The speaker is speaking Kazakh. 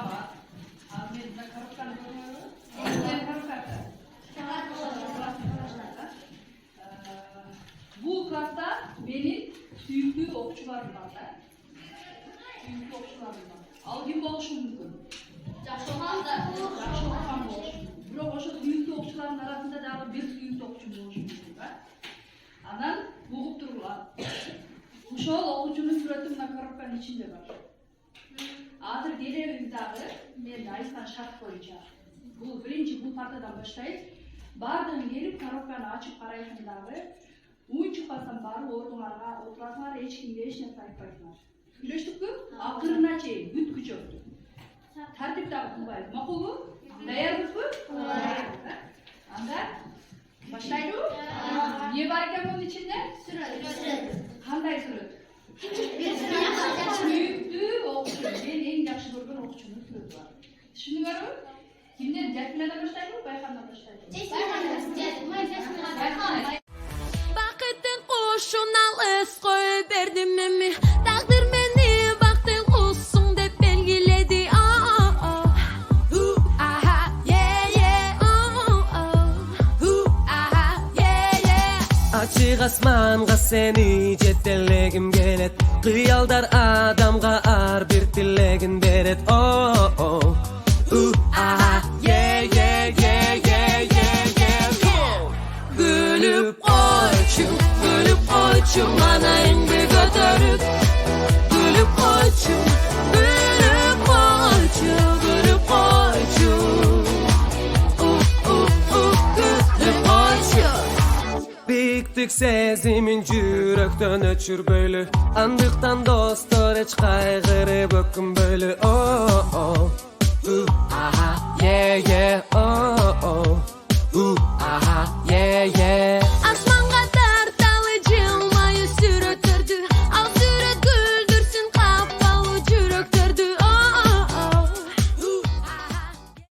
Ama Ahmet'de karıklar görüyor. Ahmet'de karıklar. Bu klasta benim süyüklü okçularım var da. Süyüklü okçularım var. Algın oluşu mümkün. Жақшылған да. Жақшылған болушу. Бирок ошо süyüklü okçuların arasında dагы bir süyüklü okçu болушу мүмкүн да. Анан угуп тургула. Ошол окуучунун сүрөтү мына коробканын ичинде бар. Азыр келебиз дагы мен айткан шарт боюнча. Бул биринчи бул партадан баштайт. Баардыгын келип коробканы ачып карайсың дагы. Уй чыкпасам барып ордуңарга отурасыңар, эч кимге эч нерсе айтпайсыңар. Сүйлөштүкпү? Акырына чейин бүткүчө. Тартип дагы кылбайбыз. Макулбу? Даярбызбы? Анда баштайлыбы? Эмне бар экен мунун ичинде? Сүрөт. Кандай сүрөт? Сүйүктүү окуучу. Мен эң жакшы көргөн окуучунун сүрөтү бар. Түшүндүңөрбү? Кимден? Жакинадан баштайлыбы? Байкандан баштайлыбы? Байкан. Bakıttın kuşun alız koy verdim mi? Takdir beni baktın olsun de belgiledi. Açık asmanға seni жетелегім келет. Кыялдар адамға ар бир тилегин берет. Gülüp koçum anayındı götürüp. Gülüp koçum, gülüp koçum, gülüp koçum. Gülüp koçum. Biktük sezimin жүрөктөн öçür bölü. Andыкtan dostlar hiç kaygırıp öküm bölü.